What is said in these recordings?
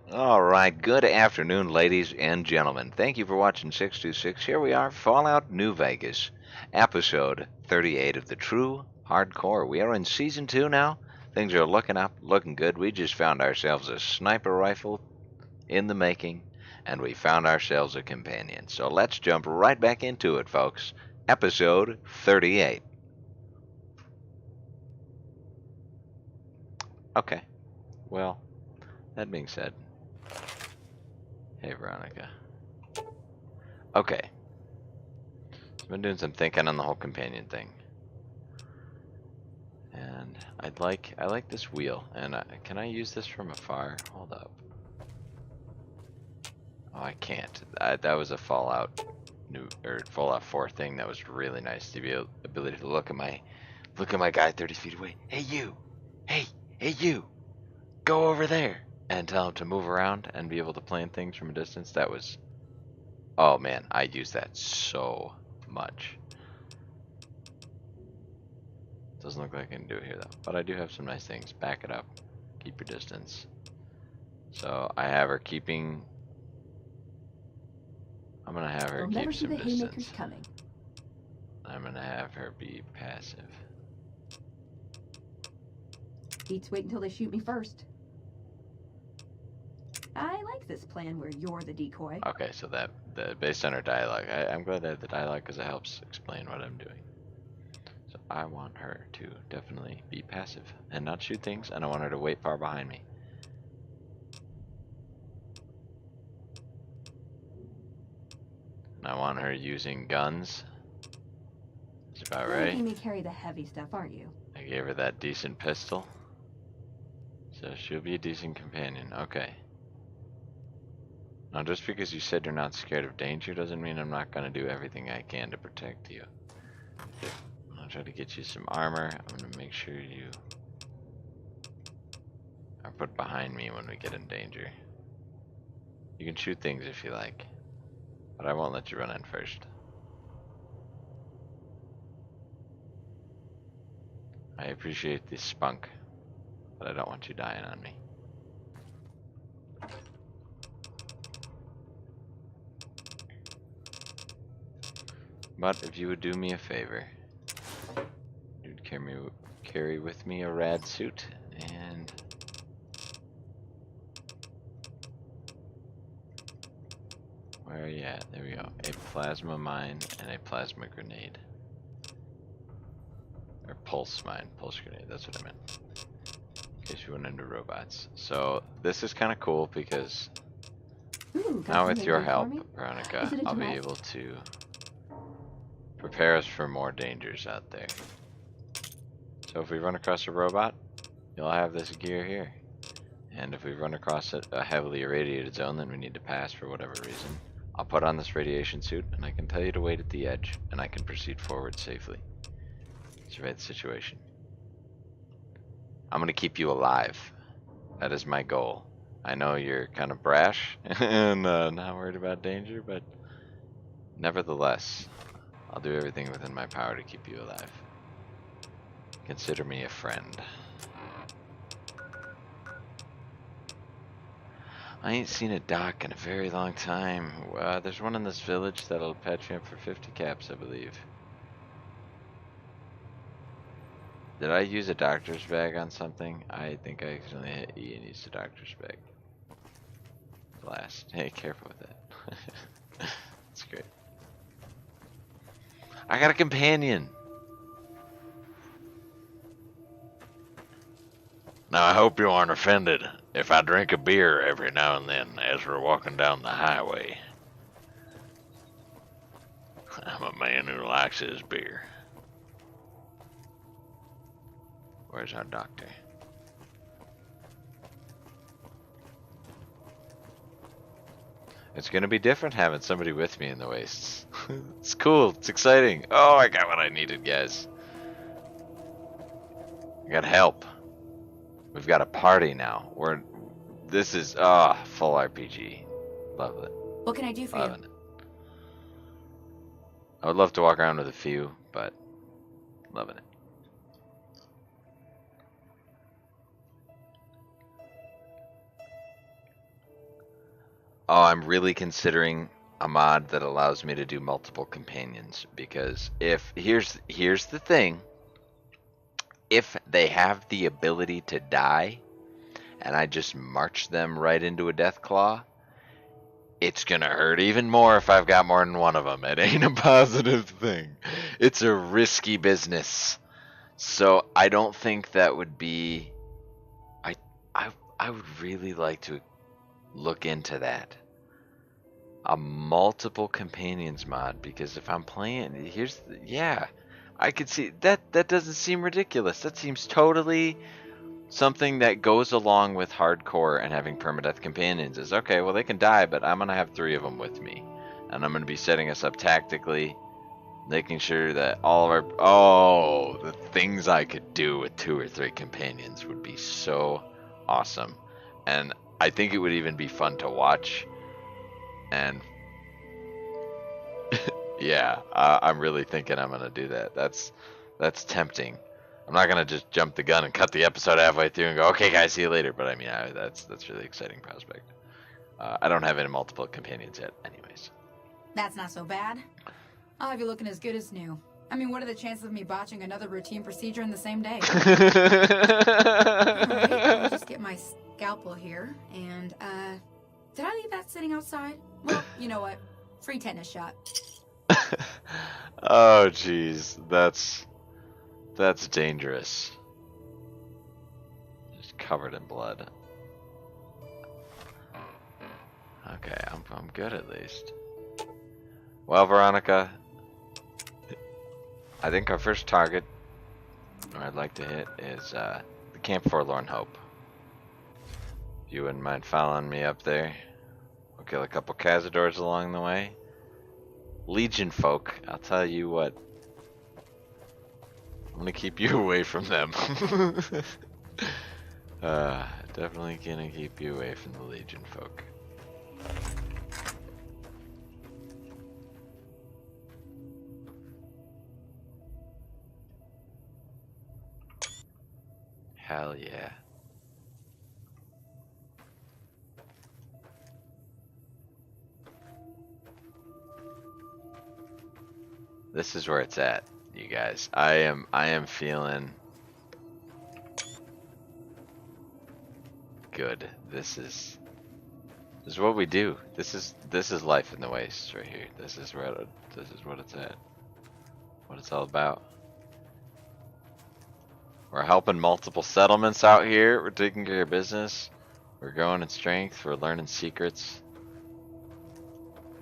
All right, good afternoon, ladies and gentlemen. Thank you for watching 626. Here we are, Fallout New Vegas, episode 38 of the True Hardcore. We are in season 2 now. Things are looking up, looking good. We just found ourselves a sniper rifle in the making, and we found ourselves a companion. So let's jump right back into it, folks. Episode 38. Okay, well, that being said, hey, Veronica. Okay, so I've been doing some thinking on the whole companion thing. And I like this wheel. And can I use this from afar? Hold up. Oh, I can't. That was a Fallout 4 thing that was really nice to be ability to look at my guy 30 feet away. Hey you, hey you, go over there, and tell him to move around and be able to plan things from a distance. That was, oh man, I use that so much. Doesn't look like I can do it here though, but I do have some nice things. Back it up, keep your distance. So I have her keeping. I'm gonna have her They'll never keep see some the haymakers distance. coming. I'm gonna have her be passive. Beats wait until they shoot me first. I like this plan where you're the decoy. Okay, so based on her dialogue, I'm glad I have the dialogue because it helps explain what I'm doing. So I want her to definitely be passive and not shoot things, and I want her to wait far behind me. And I want her using guns. That's about You're right. making me carry the heavy stuff, aren't you? I gave her that decent pistol. So she'll be a decent companion. Okay. Now, just because you said you're not scared of danger doesn't mean I'm not going to do everything I can to protect you. I'm going to try to get you some armor. I'm going to make sure you are put behind me when we get in danger. You can shoot things if you like, but I won't let you run in first. I appreciate the spunk, but I don't want you dying on me. But if you would do me a favor, you'd carry with me a rad suit and where are you at? There we go. A plasma mine and a plasma grenade. Or pulse mine, pulse grenade, that's what I meant. In case you went into robots. So this is kind of cool because now with your help, Veronica, I'll be able to prepare us for more dangers out there. So if we run across a robot, you'll have this gear here. And if we run across a heavily irradiated zone that we need to pass for whatever reason, I'll put on this radiation suit and I can tell you to wait at the edge and I can proceed forward safely. Survey the situation. I'm going to keep you alive. That is my goal. I know you're kind of brash and not worried about danger, but nevertheless, I'll do everything within my power to keep you alive. Consider me a friend. I ain't seen a doc in a very long time. There's one in this village that'll patch me up for 50 caps, I believe. Did I use a doctor's bag on something? I think I accidentally hit E and used a doctor's bag. Blast. Hey, careful with that. That's great. I got a companion! Now I hope you aren't offended if I drink a beer every now and then as we're walking down the highway. I'm a man who likes his beer. Where's our doctor? It's gonna be different having somebody with me in the wastes. It's cool, it's exciting. Oh, I got what I needed, guys. I got help. We've got a party now. This is full RPG. Love it. What can I do for Loving you? it. I would love to walk around with a few, but loving it. Oh, I'm really considering a mod that allows me to do multiple companions, because if here's the thing, if they have the ability to die and I just march them right into a death claw, it's gonna hurt even more if I've got more than one of them. It ain't a positive thing. It's a risky business. So I don't think that would be. I I would really like to look into that. A multiple companions mod, because if I'm playing, yeah, I could see that. That doesn't seem ridiculous. That seems totally something that goes along with hardcore and having permadeath companions. Is okay, well, they can die, but I'm gonna have 3 of them with me, and I'm gonna be setting us up tactically, making sure that all of our the things I could do with 2 or 3 companions would be so awesome. And I think it would even be fun to watch. And yeah, I'm really thinking I'm gonna do that. That's tempting. I'm not gonna just jump the gun and cut the episode halfway through and go, okay, guys, see you later. But I mean, that's really exciting prospect. I don't have any multiple companions yet, anyways. That's not so bad. I'll have you looking as good as new. I mean, what are the chances of me botching another routine procedure in the same day? Alright, I'll just get my scalpel here. And, did I leave that sitting outside? Well, you know what? Free tetanus shot. Oh, jeez, that's dangerous. Just covered in blood. Okay, I'm good at least. Well, Veronica, I think our first target, or I'd like to hit, is the Camp Forlorn Hope. If you wouldn't mind following me up there, we'll kill a couple cazadors along the way. Legion folk, I'll tell you what, I'm gonna keep you away from them. Definitely gonna keep you away from the Legion folk. Hell yeah. This is where it's at, you guys. I am feeling good. This is what we do. This is life in the wastes right here. This is what it's at. What it's all about. We're helping multiple settlements out here. We're taking care of business. We're growing in strength. We're learning secrets.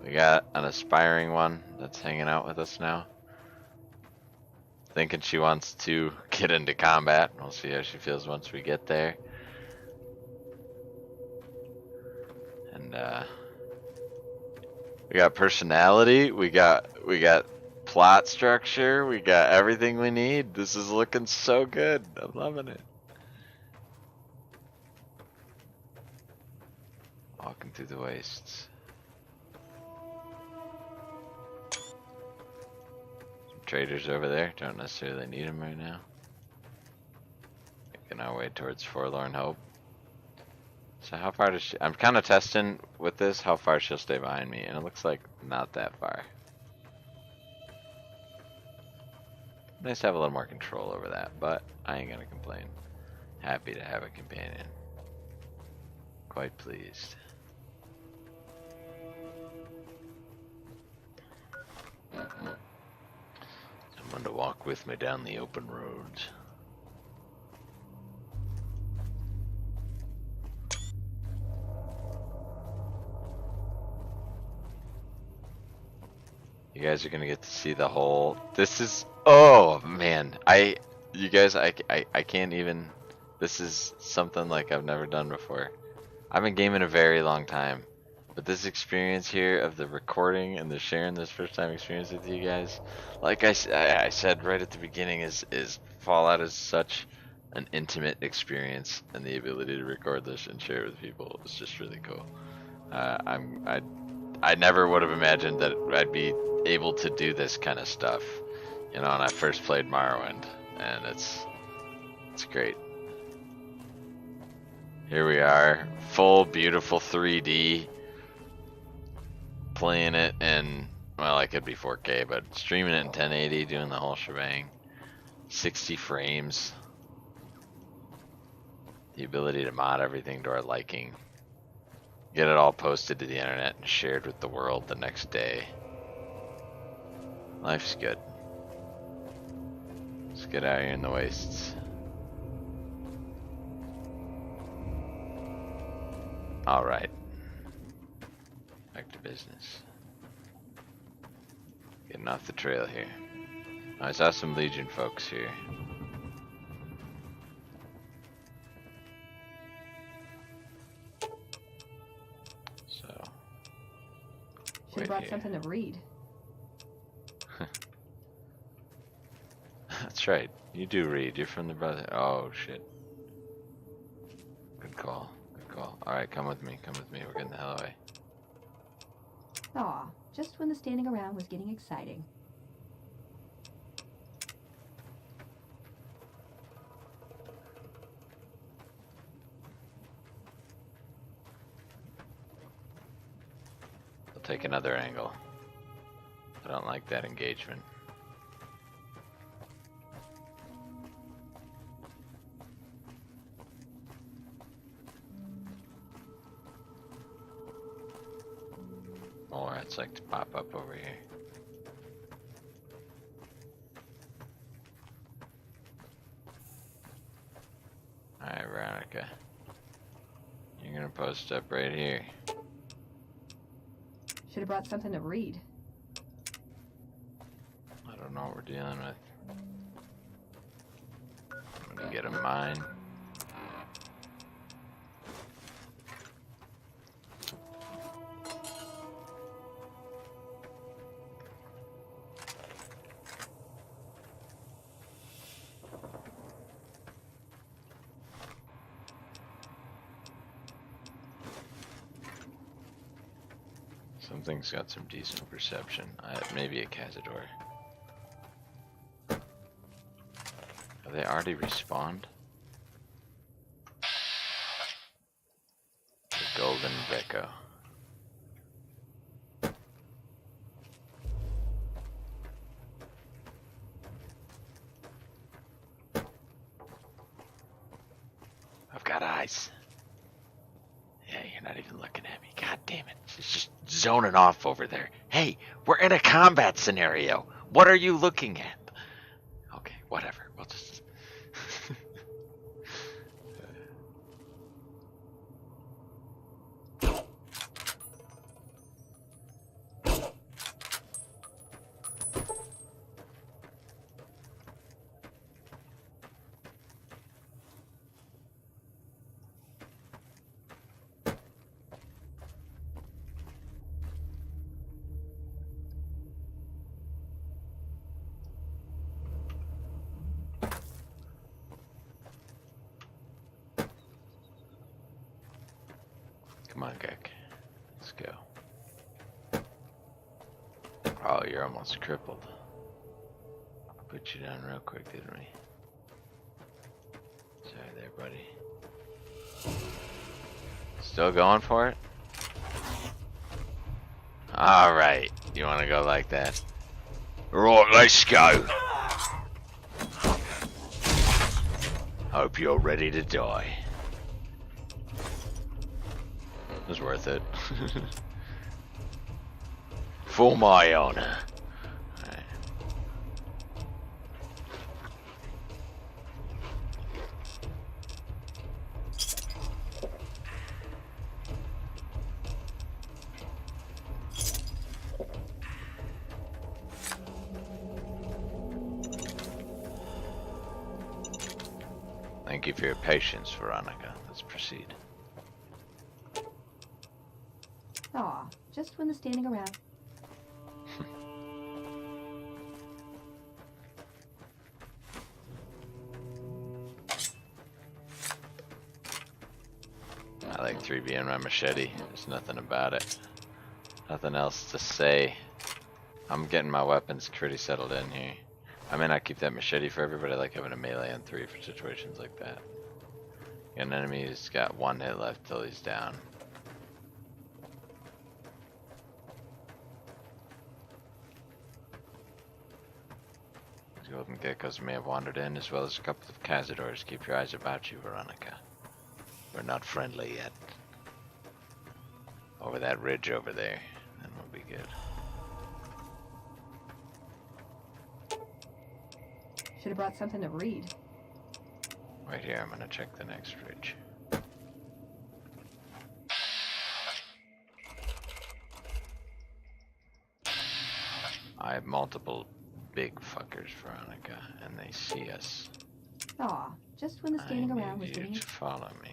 We got an aspiring one that's hanging out with us now. Thinking she wants to get into combat. We'll see how she feels once we get there. And we got personality. We got plot structure. We got everything we need. This is looking so good. I'm loving it. Walking through the wastes. Some traders over there. Don't necessarily need them right now. Making our way towards Forlorn Hope. So how far does she... I'm kind of testing with this how far she'll stay behind me. And it looks like not that far. Nice to have a little more control over that, but I ain't gonna complain. Happy to have a companion. Quite pleased. Someone to walk with me down the open roads. You guys are gonna get to see the whole... This is... Oh, man. You guys, I can't even... This is something like I've never done before. I've been gaming a very long time. But this experience here of the recording and the sharing this first time experience with you guys, like I said right at the beginning, is Fallout is such an intimate experience, and the ability to record this and share it with people is just really cool. I never would have imagined that I'd be able to do this kind of stuff, you know, when I first played Morrowind, and it's great. Here we are, full beautiful 3D. playing it in, well, it could be 4K, but streaming it in 1080, doing the whole shebang. 60 frames. The ability to mod everything to our liking. Get it all posted to the internet and shared with the world the next day. Life's good. Let's get out here in the wastes. Alright. Back to business. Getting off the trail here. I saw some Legion folks here. So. Should have brought something to read. That's right. You do read. You're from the brother. Oh, shit. Good call. Good call. Alright, come with me. Come with me. We're getting the hell away. Aw, just when the standing around was getting exciting. I'll take another angle. I don't like that engagement. More rats like to pop up over here. Alright, Veronica. You're gonna post up right here. Should have brought something to read. I don't know what we're dealing with. I'm gonna get a mine. Something's got some decent perception. Maybe a Cazador. Have they already respawned? The Golden Gecko. I've got eyes. Yeah, you're not even looking at me. God damn it. It's just zoning off over there. Hey, we're in a combat scenario. What are you looking at? Okay, whatever. We'll just... Come on, Gek. Let's go. Oh, you're almost crippled. Put you down real quick, didn't we? Sorry there, buddy. Still going for it? Alright. You want to go like that? Right, let's go. Hope you're ready to die. It was worth it. For my honor. Right. Thank you for your patience, Veronica. Let's proceed. Aw, just when the standing around. I like 3B and my machete. There's nothing about it. Nothing else to say. I'm getting my weapons pretty settled in here. I may not keep that machete forever, but I like having a melee on 3 for situations like that. An enemy's got 1 hit left till he's down. Golden geckos may have wandered in, as well as a couple of cazadors. Keep your eyes about you, Veronica. We're not friendly yet. Over that ridge over there, then we'll be good. Should have brought something to read. Right here, I'm gonna check the next ridge. I have multiple big fuckers, Veronica, and they see us. Aw, just when the standing around was I need getting you to follow me.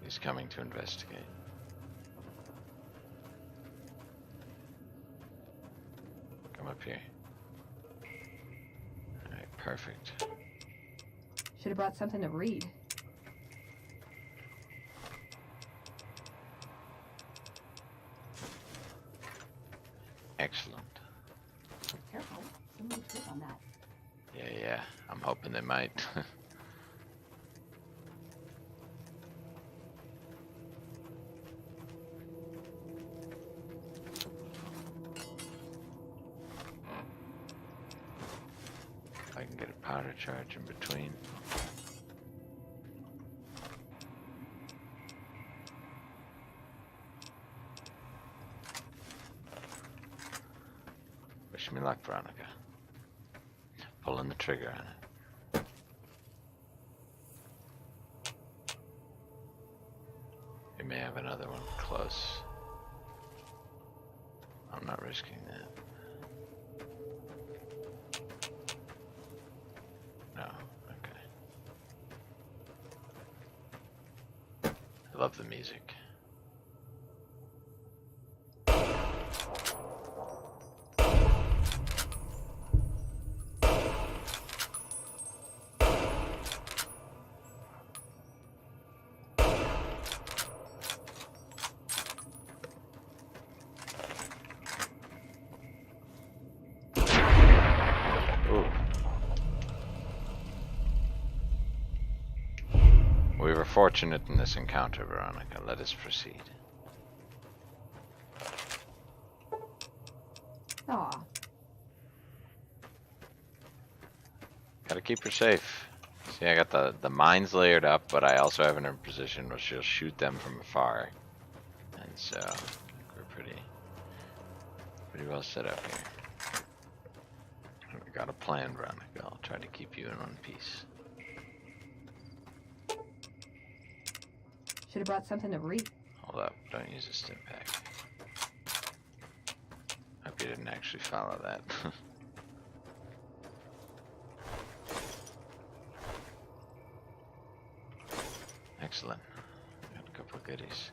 He's coming to investigate. Come up here. Alright, perfect. Should have brought something to read. Excellent. Careful, somebody trip on that. Yeah, I'm hoping they might. If I can get a powder charge in between. Wish me luck, Veronica. Pulling the trigger on it. We may have another one close. I'm not risking that. No, okay. I love the music. We were fortunate in this encounter, Veronica. Let us proceed. Aw, Gotta keep her safe. See, I got the mines layered up, but I also have her in a position where she'll shoot them from afar. And so, I think we're pretty well set up here. We got a plan, Veronica. I'll try to keep you in one piece. should have brought something to read. Hold up, don't use a stim pack. Hope you didn't actually follow that. Excellent. Got a couple of goodies.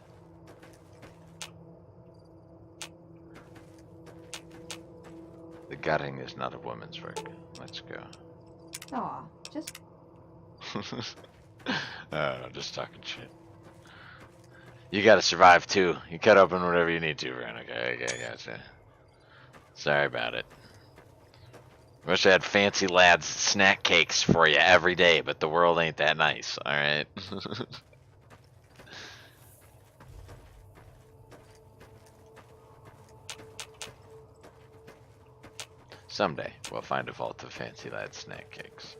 The gutting is not a woman's work. Let's go. Aw, just Just talking shit. You gotta survive too. You cut open whatever you need to, Veronica. Okay, gotcha. Sorry about it. Wish I had fancy lads snack cakes for you every day, but the world ain't that nice, alright? Someday, we'll find a vault of fancy lad snack cakes.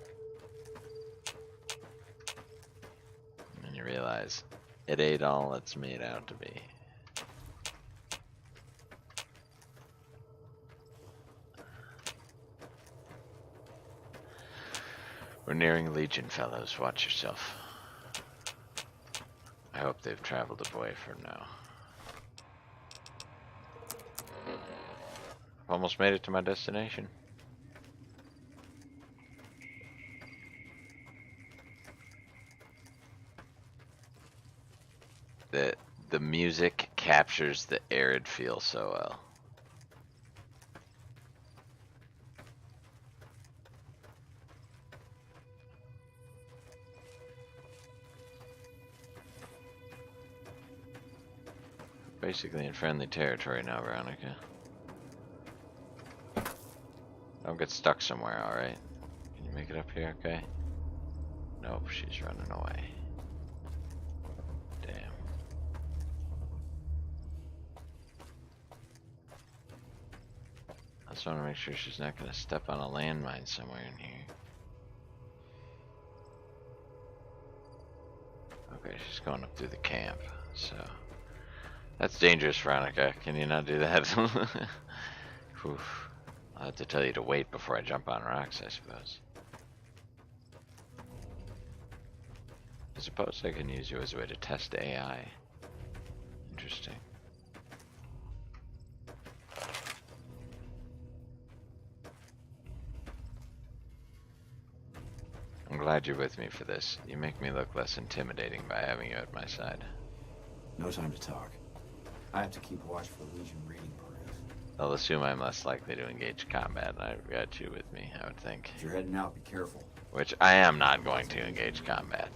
And you realize, it ain't all it's made out to be. We're nearing Legion, fellows. Watch yourself. I hope they've traveled away for now. Almost made it to my destination. The music captures the arid feel so well. Basically in friendly territory now, Veronica. Don't get stuck somewhere, alright? Can you make it up here, okay? Nope, she's running away. Damn. just want to make sure she's not going to step on a landmine somewhere in here. Okay, she's going up through the camp, so that's dangerous, Veronica. Can you not do that? Oof. I'll have to tell you to wait before I jump on rocks, I suppose. I suppose I can use you as a way to test AI. Interesting. I'm glad you're with me for this. You make me look less intimidating by having you at my side. No time to talk. I have to keep watch for Legion raiding parties. They'll assume I'm less likely to engage combat, and I've got you with me, I would think. If you're heading out, be careful. Which I am not going to engage combat,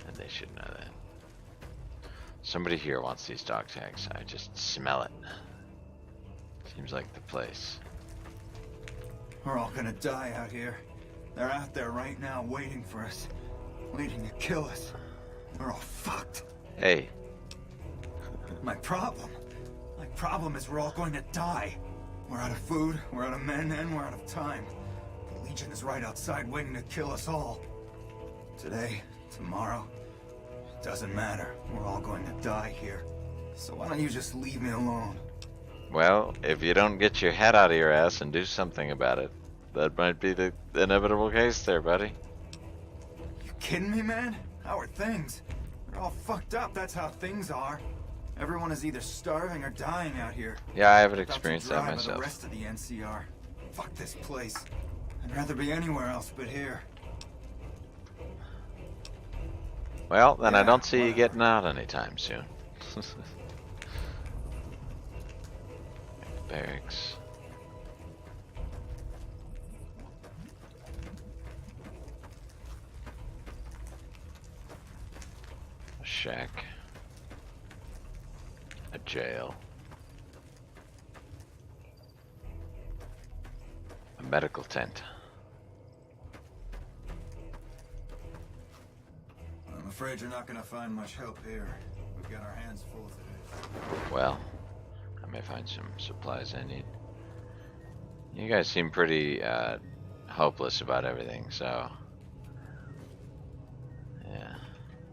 and they should know that. Somebody here wants these dog tags. I just smell it. Seems like the place. We're all gonna die out here. They're out there right now waiting for us. Waiting to kill us. We're all fucked. Hey. My problem is we're all going to die. We're out of food, we're out of men, and we're out of time. The Legion is right outside waiting to kill us all. Today, tomorrow, it doesn't matter. We're all going to die here. So why don't you just leave me alone? Well, if you don't get your head out of your ass and do something about it, that might be the inevitable case there, buddy. You kidding me, man? How are things? We're all fucked up, that's how things are. Everyone is either starving or dying out here. Yeah, I haven't About to experienced that drive with myself. The rest of the NCR. Fuck this place. I'd rather be anywhere else but here. Well, then I Yeah, don't see you whatever. getting out anytime soon. Barracks. A shack. A jail. A medical tent. I'm afraid you're not gonna find much help here. We've got our hands full today. Well, I may find some supplies I need. You guys seem pretty hopeless about everything, so yeah.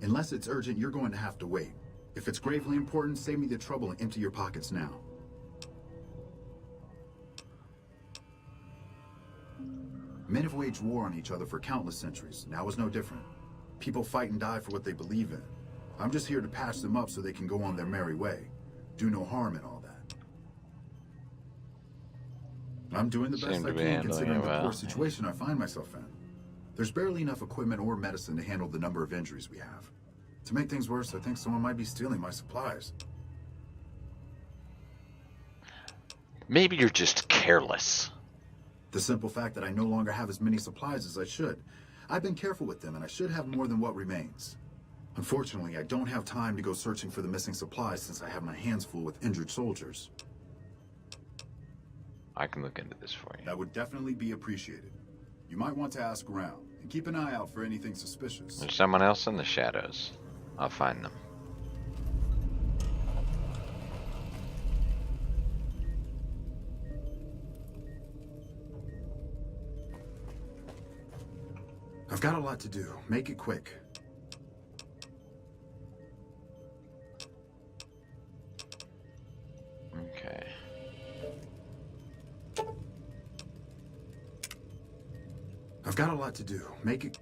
Unless it's urgent, you're going to have to wait. If it's gravely important, save me the trouble and empty your pockets now. Men have waged war on each other for countless centuries. Now is no different. People fight and die for what they believe in. I'm just here to patch them up so they can go on their merry way. Do no harm in all that. I'm doing the best Seem I to be can handling considering it the well. poor situation I find myself in. There's barely enough equipment or medicine to handle the number of injuries we have. To make things worse, I think someone might be stealing my supplies. Maybe you're just careless. The simple fact that I no longer have as many supplies as I should. I've been careful with them, and I should have more than what remains. Unfortunately, I don't have time to go searching for the missing supplies since I have my hands full with injured soldiers. I can look into this for you. That would definitely be appreciated. You might want to ask around, and keep an eye out for anything suspicious. There's someone else in the shadows. I'll find them. I've got a lot to do. Make it quick. Okay. I've got a lot to do. Make it...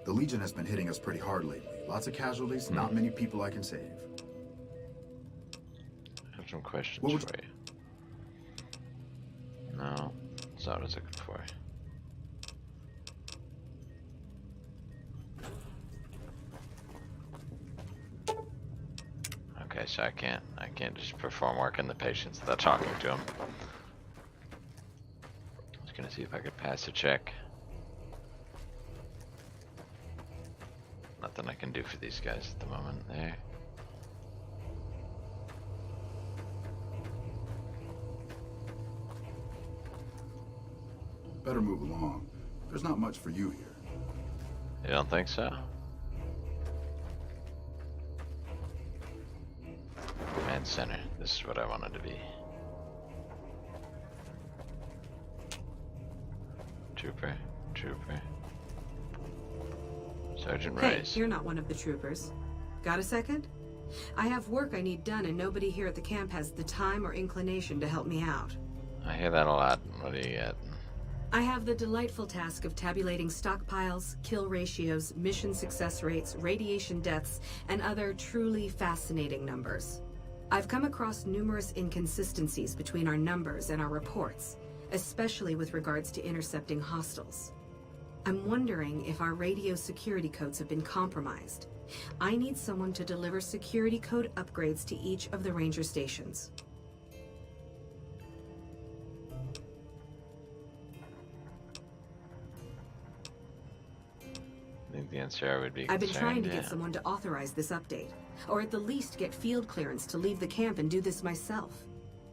The Legion has been hitting us pretty hard lately. Lots of casualties, not many people I can save. I have some questions What would for you. No, that's not what I was looking for. Okay, so I can't just perform work in the patients without talking to them. I was gonna see if I could pass a check. Nothing I can do for these guys at the moment there. Better move along. There's not much for you here. You don't think so? Command center. This is what I wanted to be. Trooper. Sergeant Hey, Reyes. you're not one of the troopers. Got a second? I have work I need done, and nobody here at the camp has the time or inclination to help me out. I hear that a lot. What do you get? I have the delightful task of tabulating stockpiles, kill ratios, mission success rates, radiation deaths, and other truly fascinating numbers. I've come across numerous inconsistencies between our numbers and our reports, especially with regards to intercepting hostiles. I'm wondering if our radio security codes have been compromised. I need someone to deliver security code upgrades to each of the ranger stations. I think the answer would be I've been trying to yeah. get someone to authorize this update, or at the least get field clearance to leave the camp and do this myself.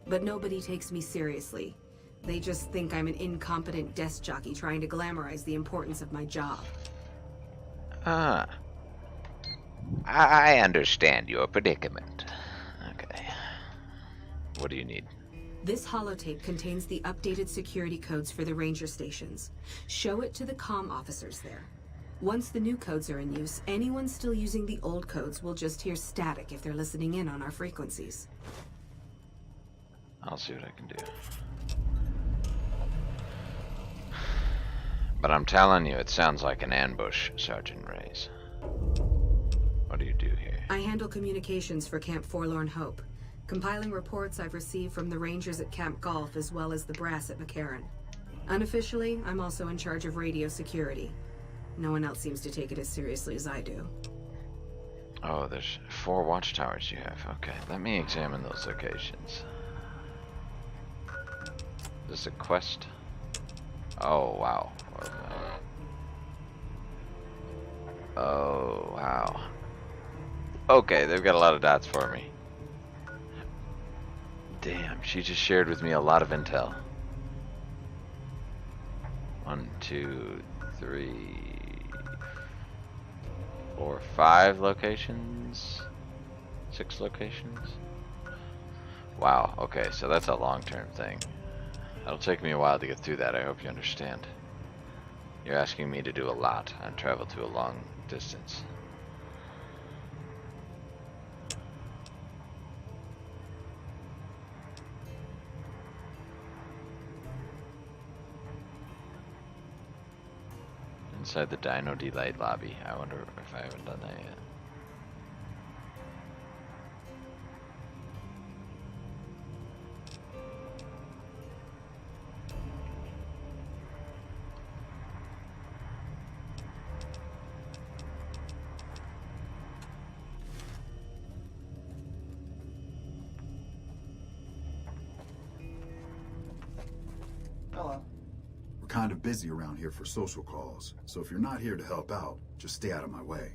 But nobody takes me seriously. They just think I'm an incompetent desk jockey trying to glamorize the importance of my job. Ah. I understand your predicament. Okay. What do you need? This holotape contains the updated security codes for the ranger stations. Show it to the comm officers there. Once the new codes are in use, anyone still using the old codes will just hear static if they're listening in on our frequencies. I'll see what I can do. But I'm telling you, it sounds like an ambush, Sergeant Reyes. What do you do here? I handle communications for Camp Forlorn Hope, compiling reports I've received from the Rangers at Camp Golf as well as the brass at McCarran. Unofficially, I'm also in charge of radio security. No one else seems to take it as seriously as I do. Oh, there's 4 watchtowers you have. Okay, let me examine those locations. Is this a quest? Oh, wow. Oh, wow. Okay, they've got a lot of dots for me. Damn, she just shared with me a lot of intel. 1, 2, 3, 4, 5 locations? 6 locations? Wow, okay, so that's a long-term thing. It'll take me a while to get through that, I hope you understand. You're asking me to do a lot and travel to a long distance. Inside the Dino Delight lobby. I wonder if I haven't done that yet. Hello. We're kind of busy around here for social calls, so if you're not here to help out, just stay out of my way.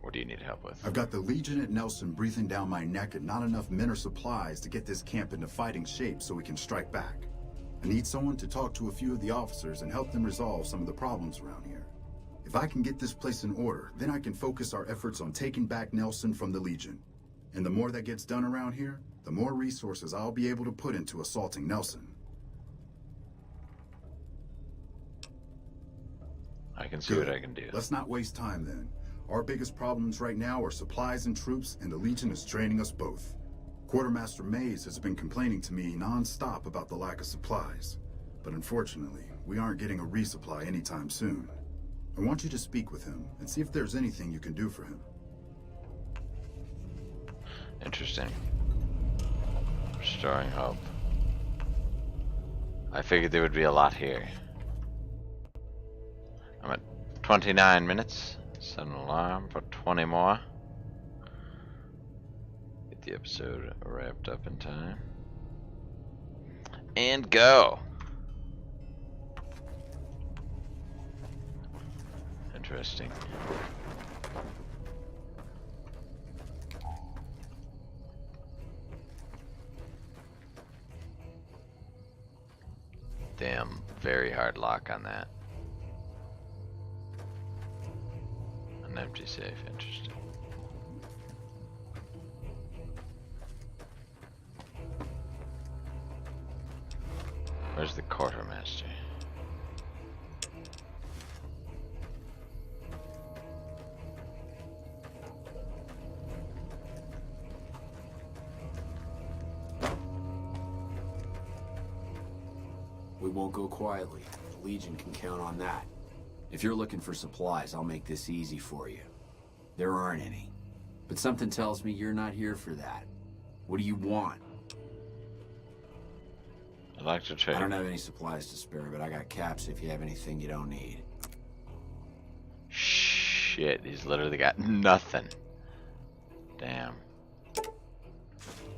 What do you need help with? I've got the Legion at Nelson breathing down my neck and not enough men or supplies to get this camp into fighting shape so we can strike back. I need someone to talk to a few of the officers and help them resolve some of the problems around here. If I can get this place in order, then I can focus our efforts on taking back Nelson from the Legion. And the more that gets done around here, the more resources I'll be able to put into assaulting Nelson. I can see what I can do. Let's not waste time then. Our biggest problems right now are supplies and troops, and the Legion is draining us both. Quartermaster Mays has been complaining to me non-stop about the lack of supplies. But unfortunately, we aren't getting a resupply anytime soon. I want you to speak with him and see if there's anything you can do for him. Interesting. Restoring hope. I figured there would be a lot here. I'm at 29 minutes. Set an alarm for 20 more. Get the episode wrapped up in time. And go! Interesting. Damn, very hard lock on that. An empty safe, interesting. Where's the quartermaster? We won't go quietly. The Legion can count on that. If you're looking for supplies, I'll make this easy for you. There aren't any. But something tells me you're not here for that. What do you want? I'd like to trade. I don't have any supplies to spare, but I got caps if you have anything you don't need. Shit, he's literally got nothing. Damn.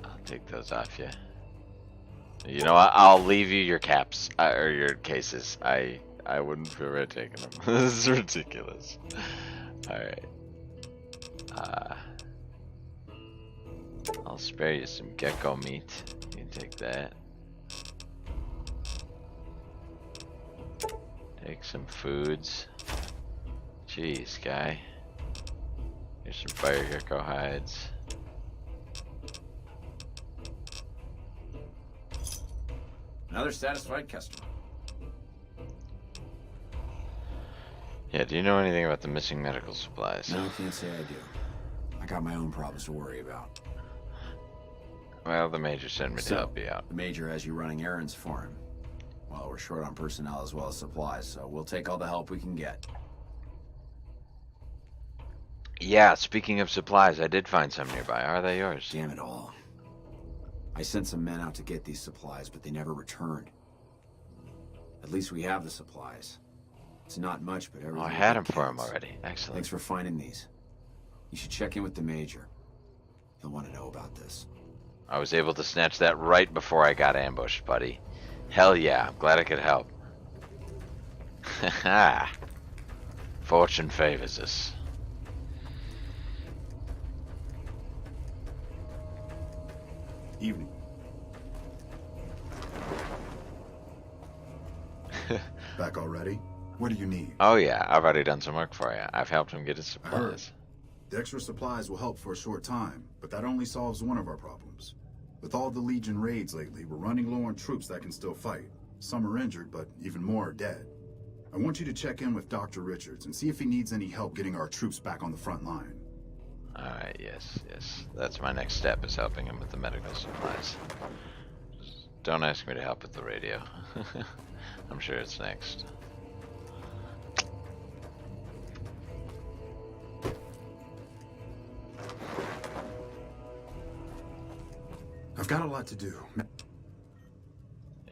I'll take those off you. You know what? I'll leave you your caps or your cases. I wouldn't feel right taking them. This is ridiculous. All right. I'll spare you some gecko meat. You can take that. Take some foods. Jeez, guy. Here's some fire gecko hides. Another satisfied customer. Yeah, do you know anything about the missing medical supplies? No, I can't say I do. I got my own problems to worry about. Well, the Major sent me to help you out. The Major has you running errands for him. Well, we're short on personnel as well as supplies, so we'll take all the help we can get. Yeah, speaking of supplies, I did find some nearby. Are they yours? Damn it all. I sent some men out to get these supplies, but they never returned. At least we have the supplies. It's not much, but everything. Oh, I had them for him counts. already. Excellent. Thanks for finding these. You should check in with the Major. He'll want to know about this. I was able to snatch that right before I got ambushed, buddy. Hell yeah, I'm glad I could help. Haha. Fortune favors us. Evening. Back already? What do you need? Oh yeah, I've already done some work for you. I've helped him get his I heard. supplies. The extra supplies will help for a short time, but that only solves one of our problems. With all the Legion raids lately, we're running low on troops that can still fight. Some are injured, but even more are dead. I want you to check in with Dr. Richards and see if he needs any help getting our troops back on the front line. Alright, yes. That's my next step, is helping him with the medical supplies. Just don't ask me to help with the radio. I'm sure it's next. I've got a lot to do.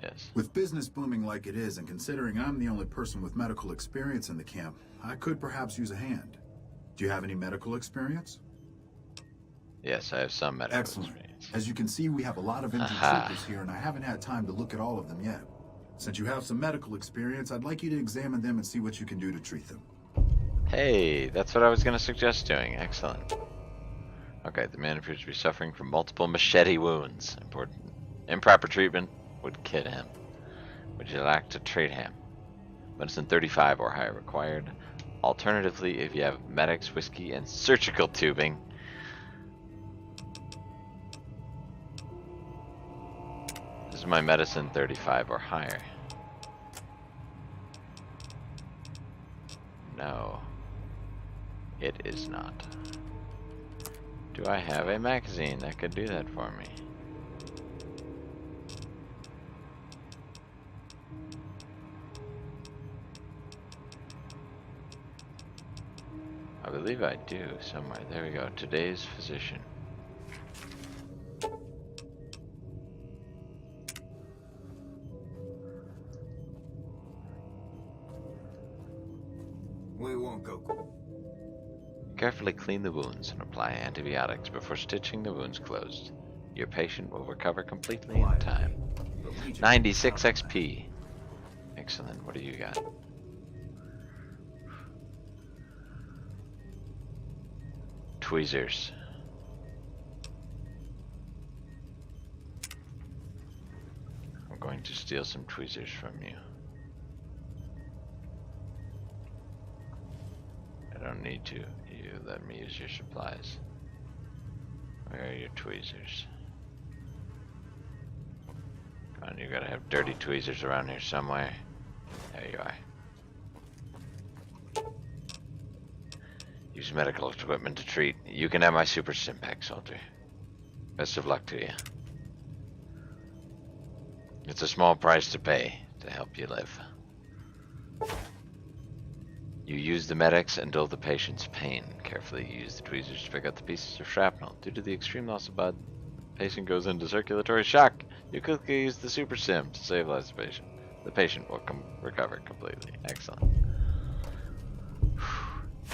Yes. With business booming like it is, and considering I'm the only person with medical experience in the camp, I could perhaps use a hand. Do you have any medical experience? Yes, I have some medical Excellent. experience. As you can see, we have a lot of injured Aha. troopers here, and I haven't had time to look at all of them yet. Since you have some medical experience, I'd like you to examine them and see what you can do to treat them. Hey, that's what I was going to suggest doing. Excellent. Okay, the man appears to be suffering from multiple machete wounds. Important. Improper treatment would kill him. Would you like to treat him? Medicine 35 or higher required. Alternatively, if you have medics, whiskey, and surgical tubing. This is my medicine 35 or higher. No, it is not. Do I have a magazine that could do that for me? I believe I do somewhere. There we go. Today's physician. We won't go. Carefully clean the wounds and apply antibiotics before stitching the wounds closed. Your patient will recover completely in time. 96 XP. Excellent. What do you got? Tweezers. I'm going to steal some tweezers from you. I don't need to. You let me use your supplies. Where are your tweezers? Come on, you gotta have dirty tweezers around here somewhere. There you are. Use medical equipment to treat. You can have my super Stimpack, soldier. Best of luck to you. It's a small price to pay to help you live. You use the medics and dull the patient's pain. Carefully you use the tweezers to pick up the pieces of shrapnel. Due to the extreme loss of blood, the patient goes into circulatory shock. You quickly use the super sim to stabilize the patient. The patient will recover completely. Excellent.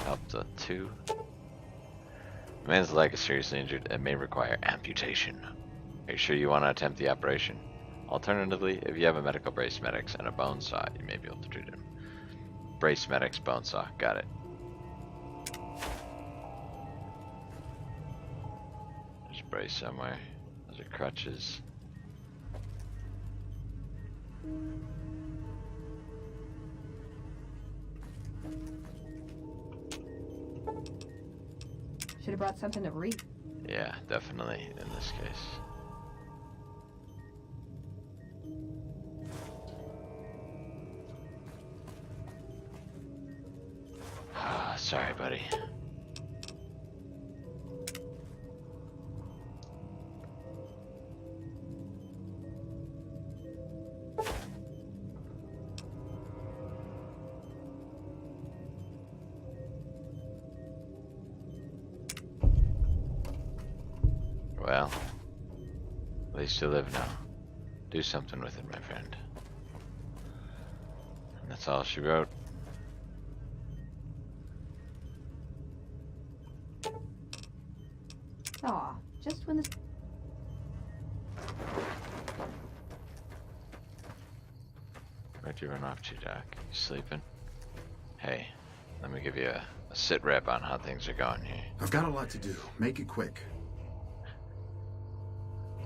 Helped with 2. The man's leg is seriously injured and may require amputation. Are you sure you want to attempt the operation? Alternatively, if you have a medical brace medics and a bone saw, you may be able to treat him. Brace medics, bone saw. Got it. There's a brace somewhere. Those are crutches. Should have brought something to read. Yeah, definitely in this case. Sorry, buddy. Well, at least you live now. Do something with it, my friend. And that's all she wrote. Aw, just when the... Where'd you run off to, Doc? You sleeping? Hey, let me give you a sit rep on how things are going here. I've got a lot to do. Make it quick.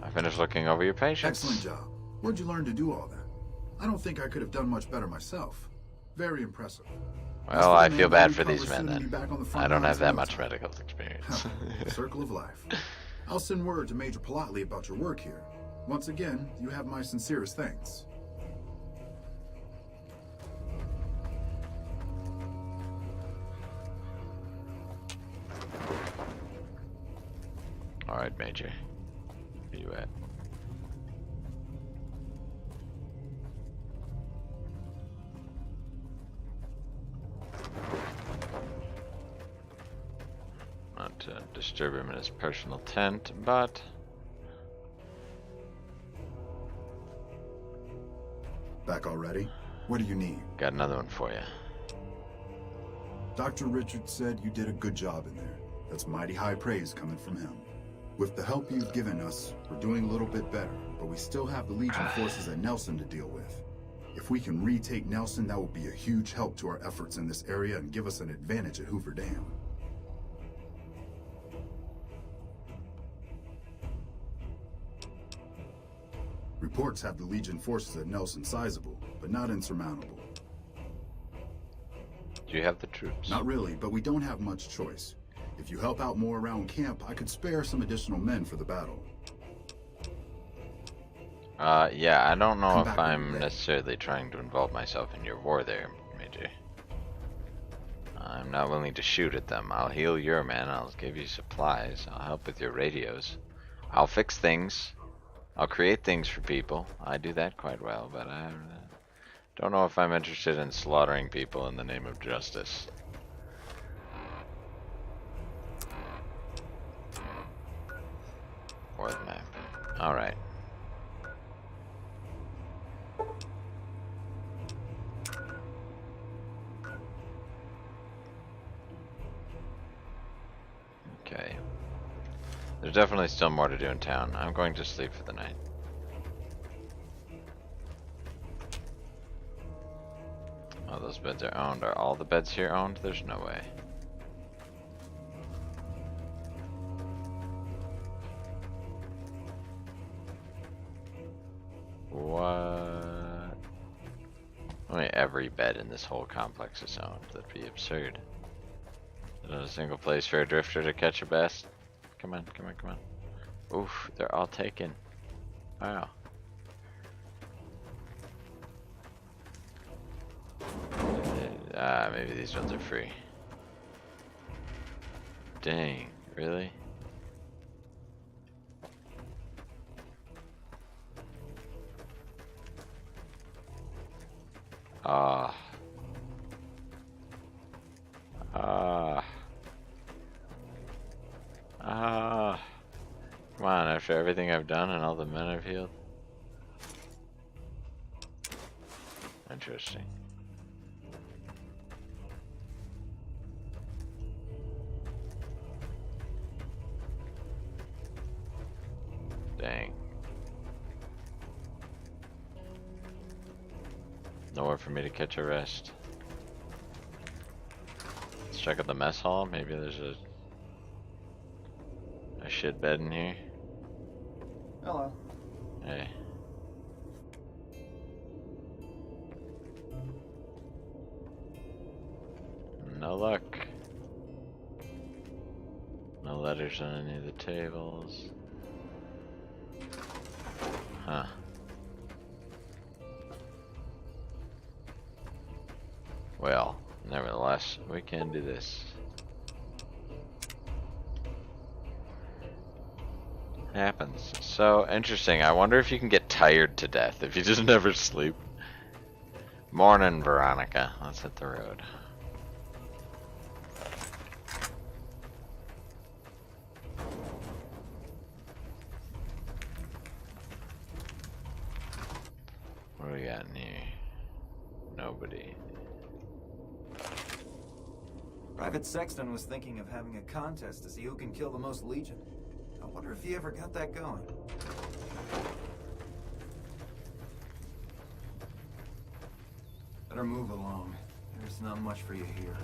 I finished looking over your patients. Excellent job. Where'd you learn to do all that? I don't think I could have done much better myself. Very impressive. Well, I feel bad for these men then. I don't have that much medical experience. Circle of life. I'll send word to Major Palatley about your work here. Once again, you have my sincerest thanks. Alright, Major. Where you at? Not to disturb him in his personal tent, but... Back already? What do you need? Got another one for you. Dr. Richards said you did a good job in there. That's mighty high praise coming from him. With the help you've given us, we're doing a little bit better, but we still have the Legion forces at Nelson to deal with. If we can retake Nelson, that will be a huge help to our efforts in this area and give us an advantage at Hoover Dam. Reports have the Legion forces at Nelson sizable, but not insurmountable. Do you have the troops? Not really, but we don't have much choice. If you help out more around camp, I could spare some additional men for the battle. Yeah, I don't know Come if back when I'm you're ready. necessarily trying to involve myself in your war there, Major. I'm not willing to shoot at them. I'll heal your men, I'll give you supplies, I'll help with your radios. I'll fix things. I'll create things for people. I do that quite well, but I don't know if I'm interested in slaughtering people in the name of justice. Or the map. Alright. Okay. There's definitely still more to do in town. I'm going to sleep for the night. Oh, those beds are owned. Are all the beds here owned? There's no way. What? I mean, every bed in this whole complex is owned. That'd be absurd. There's not a single place for a drifter to catch a bass. Come on, come on, come on. Oof, they're all taken. Wow. Maybe these ones are free. Dang, really? Ah. Ah. Ah. Come on, after everything I've done and all the men I've healed. Interesting. Dang. Nowhere for me to catch a rest. Let's check out the mess hall. Maybe there's a shit bed in here. Hello. Hey. No luck. No letters on any of the tables. Huh. Well, nevertheless, we can do this. It happens. So interesting. I wonder if you can get tired to death if you just never sleep. Morning, Veronica. Let's hit the road. What do we got in here? Nobody. Private Sexton was thinking of having a contest to see who can kill the most Legion. I wonder if he ever got that going. Better move along. There's not much for you here.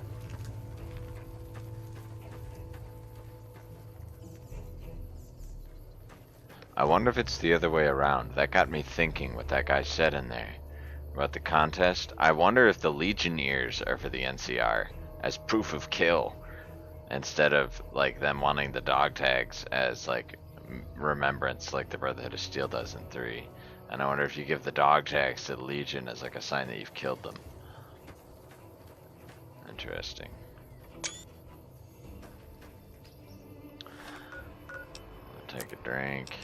I wonder if it's the other way around. That got me thinking what that guy said in there about the contest. I wonder if the Legionnaires are for the NCR as proof of kill instead of like them wanting the dog tags as like remembrance like the Brotherhood of Steel does in 3. And I wonder if you give the dog tags to the Legion as like a sign that you've killed them. Interesting. I'll take a drink.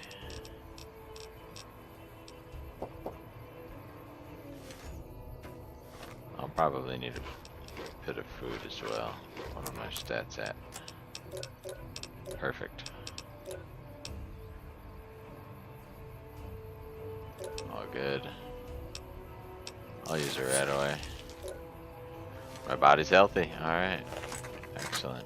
I'll probably need a bit of food as well. What are my stats at? Perfect. All good. I'll use it right away. My body's healthy. Alright. Excellent.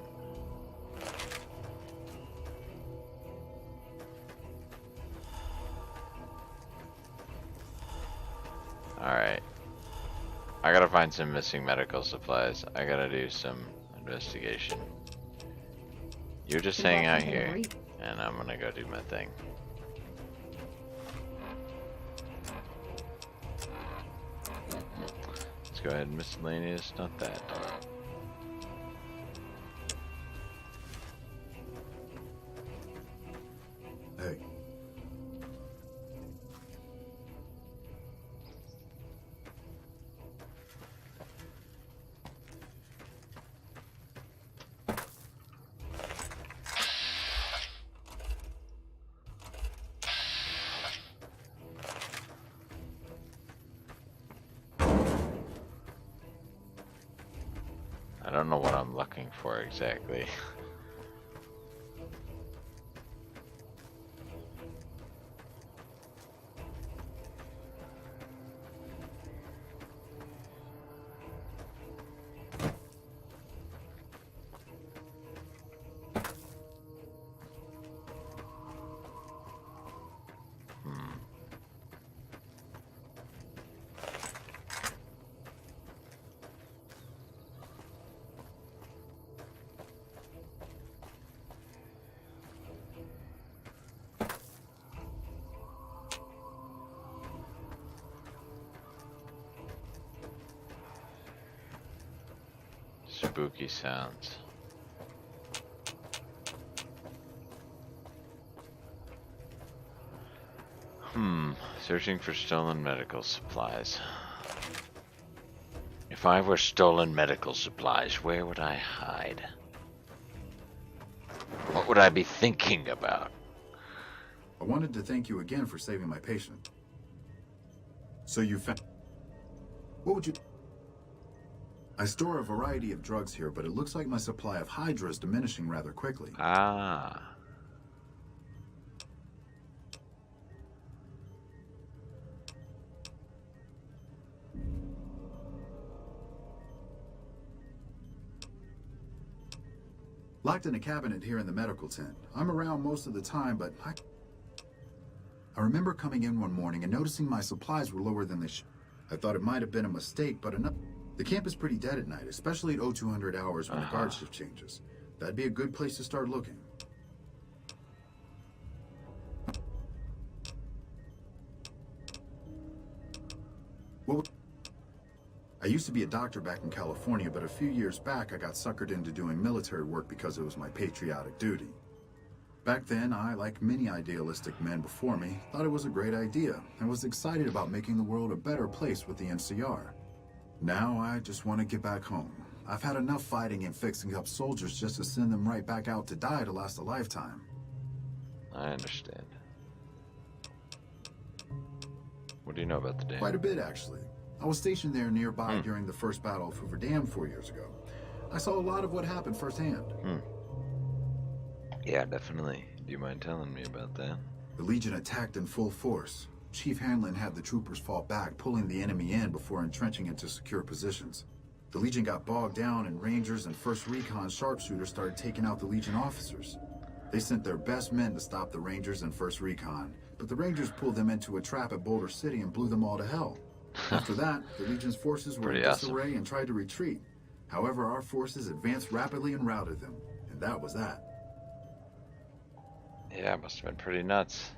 Alright. I gotta find some missing medical supplies. I gotta do some investigation. You just hang out here, and I'm gonna go do my thing. Let's go ahead and miscellaneous, not that. Hey. I don't know what I'm looking for exactly. Spooky sounds. Searching for stolen medical supplies. If I were stolen medical supplies, where would I hide? What would I be thinking about? I wanted to thank you again for saving my patient. So you found... What would you... I store a variety of drugs here, but it looks like my supply of Hydra is diminishing rather quickly. Ah. Locked in a cabinet here in the medical tent. I'm around most of the time, but I remember coming in one morning and noticing my supplies were lower than they should. I thought it might have been a mistake, but enough. The camp is pretty dead at night, especially at 0200 hours when the guard shift changes. That'd be a good place to start looking. Well, I used to be a doctor back in California, but a few years back I got suckered into doing military work because it was my patriotic duty. Back then, I, like many idealistic men before me, thought it was a great idea and was excited about making the world a better place with the NCR. Now I just want to get back home. I've had enough fighting and fixing up soldiers just to send them right back out to die to last a lifetime. I understand. What do you know about the dam? Quite a bit, actually. I was stationed there nearby during the first Battle of Hoover Dam 4 years ago. I saw a lot of what happened firsthand. Yeah, definitely. Do you mind telling me about that? The Legion attacked in full force. Chief Hanlon had the troopers fall back, pulling the enemy in before entrenching into secure positions. The Legion got bogged down, and Rangers and 1st Recon sharpshooters started taking out the Legion officers. They sent their best men to stop the Rangers and 1st Recon, but the Rangers pulled them into a trap at Boulder City and blew them all to hell. After that, the Legion's forces were in disarray and tried to retreat. However, our forces advanced rapidly and routed them, and that was that. Yeah, it must have been pretty nuts.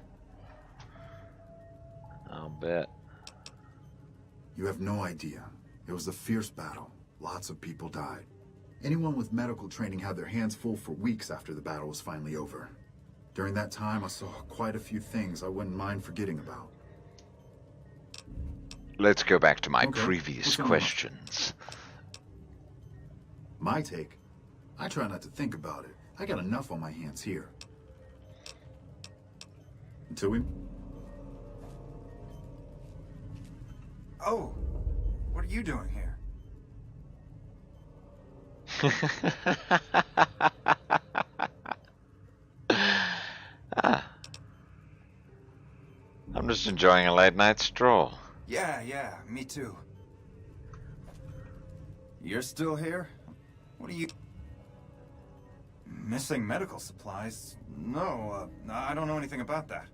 I'll bet. You have no idea. It was a fierce battle. Lots of people died. Anyone with medical training had their hands full for weeks after the battle was finally over. During that time, I saw quite a few things I wouldn't mind forgetting about. Let's go back to my Okay. previous What's going on? questions. My take? I try not to think about it. I got enough on my hands here. Until we... Oh, what are you doing here? I'm just enjoying a late night stroll. Yeah, me too. You're still here? What are you... Missing medical supplies? No, I don't know anything about that.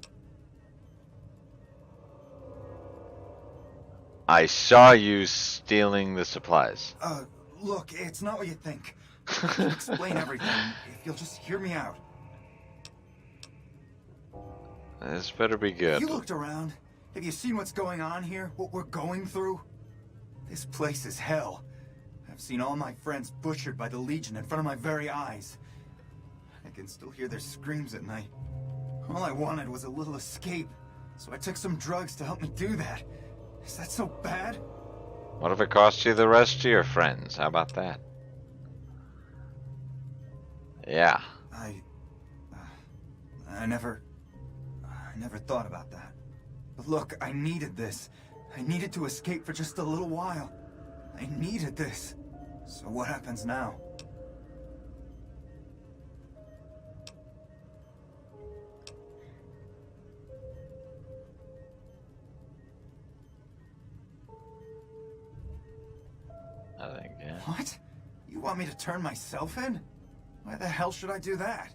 I saw you stealing the supplies. Look, it's not what you think. I can explain everything if you'll just hear me out. This better be good. You looked around. Have you seen what's going on here? What we're going through? This place is hell. I've seen all my friends butchered by the Legion in front of my very eyes. I can still hear their screams at night. All I wanted was a little escape, so I took some drugs to help me do that. Is that so bad? What if it costs you the rest of your friends? How about that? Yeah. I never thought about that. But look, I needed this. I needed to escape for just a little while. I needed this. So what happens now? I think, yeah. What? You want me to turn myself in? Why the hell should I do that?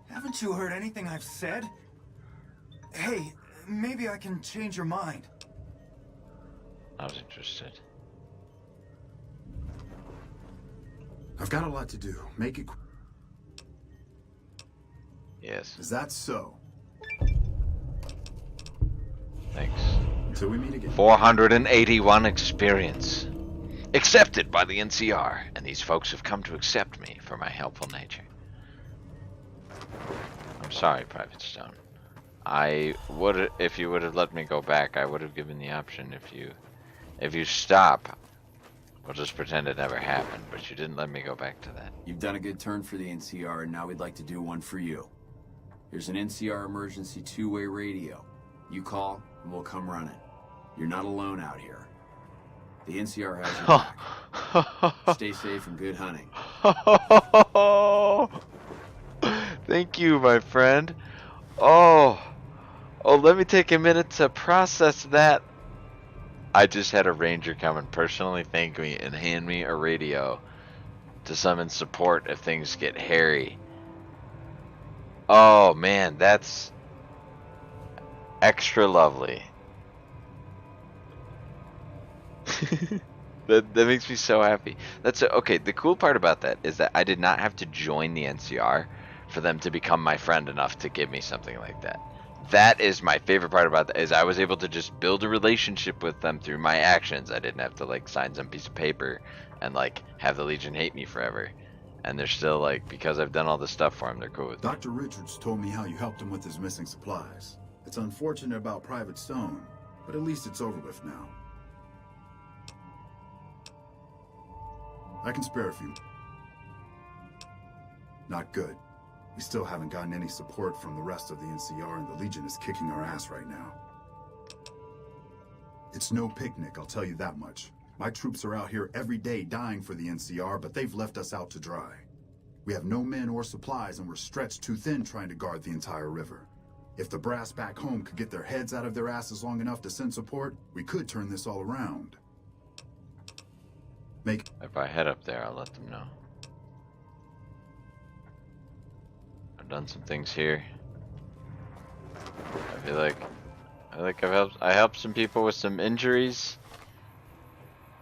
Haven't you heard anything I've said? Hey, maybe I can change your mind. I was interested. I've got a lot to do. Make it... Yes. Is that so? Thanks. Until we meet again. 481 experience. Accepted by the NCR, and these folks have come to accept me for my helpful nature. I'm sorry, Private Stone. I would, if you would have let me go back, I would have given the option. If you stop, we'll just pretend it never happened. But you didn't let me go back to that. You've done a good turn for the NCR, and now we'd like to do one for you. Here's an NCR emergency two-way radio. You call, and we'll come running. You're not alone out here. The NCR has your back. Stay safe and good hunting. Thank you, my friend. Oh, let me take a minute to process that. I just had a ranger come and personally thank me and hand me a radio to summon support if things get hairy. Oh man, that's extra lovely. That makes me so happy. That's okay. The cool part about that is that I did not have to join the NCR for them to become my friend enough to give me something like that. That is my favorite part about that, is I was able to just build a relationship with them through my actions. I didn't have to like sign some piece of paper and like have the Legion hate me forever. And they're still like, because I've done all this stuff for them, they're cool with me. Dr. Richards told me how you helped him with his missing supplies. It's unfortunate about Private Stone, but at least it's over with now. I can spare a few. Not good. We still haven't gotten any support from the rest of the NCR, and the Legion is kicking our ass right now. It's no picnic, I'll tell you that much. My troops are out here every day dying for the NCR, but they've left us out to dry. We have no men or supplies, and we're stretched too thin trying to guard the entire river. If the brass back home could get their heads out of their asses long enough to send support, we could turn this all around. If I head up there, I'll let them know. I've done some things here. I feel like I helped some people with some injuries.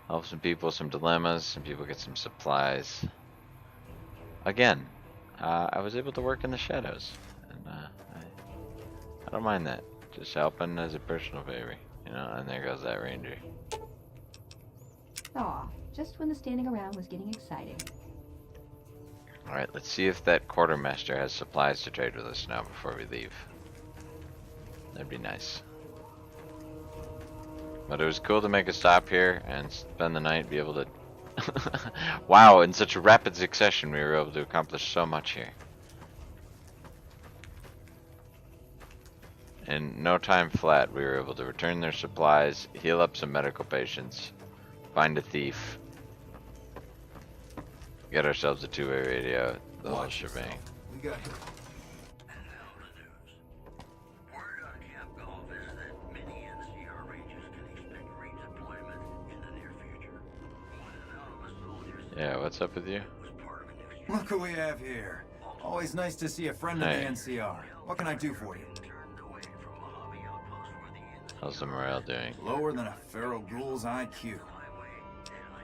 Help some people with some dilemmas. Some people get some supplies. Again, I was able to work in the shadows, and I don't mind that. Just helping as a personal favor, you know. And there goes that ranger. Aw, just when the standing around was getting exciting. Alright, let's see if that quartermaster has supplies to trade with us now before we leave. That'd be nice. But it was cool to make a stop here and spend the night, be able to... Wow, in such a rapid succession we were able to accomplish so much here. In no time flat, we were able to return their supplies, heal up some medical patients, find a thief, get ourselves a two-way radio, the whole shebang. We got Word on Camp Golf is that many NCR Rangers can expect redeployment in the near future. One anonymous soldier Yeah, what's up with you? was part of a new Look who we have here. Always nice to see a friend Hey. of the NCR. What can I do for you? turned away from a hobby outpost where the How's the morale doing? Lower than a feral ghoul's IQ.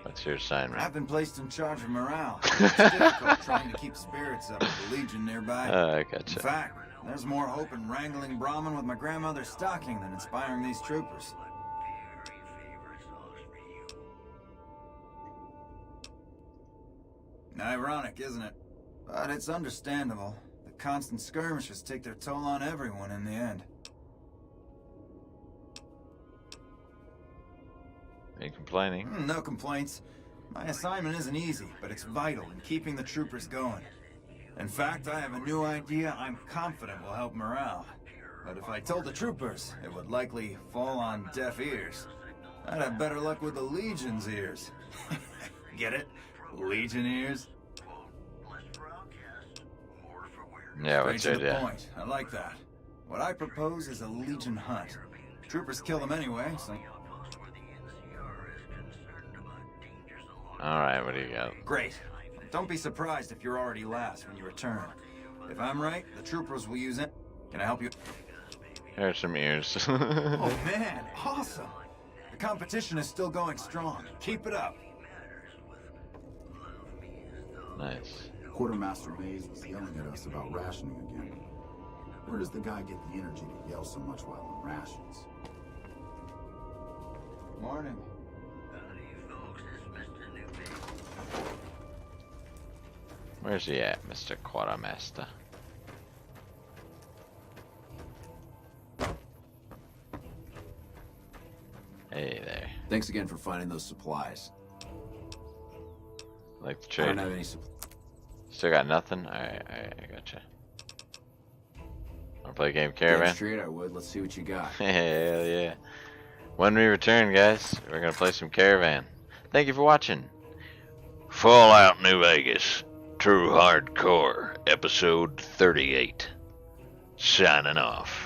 What's your assignment? I've been placed in charge of morale. It's difficult trying to keep spirits up with the Legion nearby. I In gotcha. fact, there's more hope in wrangling Brahmin with my grandmother's stocking than inspiring these troopers. very favorite songs for you. Ironic, isn't it? But it's understandable. The constant skirmishes take their toll on everyone in the end. Are you complaining? No complaints. My assignment isn't easy, but it's vital in keeping the troopers going. In fact, I have a new idea I'm confident will help morale. But if I told the troopers, it would likely fall on deaf ears. I'd have better luck with the Legion's ears. Get it? Legion ears? Less for outcasts, more for weird. Yeah, Straight what's to your the idea? point. I like that. What I propose is a Legion hunt. Troopers kill them anyway, so... Outpost where the NCR is concerned about dangers along Alright, what do you got? Great. Don't be surprised if you're already last when you return. If I'm right, the troopers will use it. Can I help you? Here are some ears. Oh man, awesome! The competition is still going strong. Keep it up. Nice. Quartermaster Mays was yelling at us about rationing again. Where does the guy get the energy to yell so much while on rations? Morning. folks. It's Mr. Newbie. Where's he at, Mr. Quartermaster? Hey there. Thanks again for finding those supplies. Like the I trade. don't have any Still got nothing? Alright, I gotcha. Wanna play a game of Damn Caravan? straight I would. Let's see what you got. Hell yeah. When we return, guys, we're gonna play some Caravan. Thank you for watching. Fallout New Vegas, True Hardcore, episode 38. Signing off.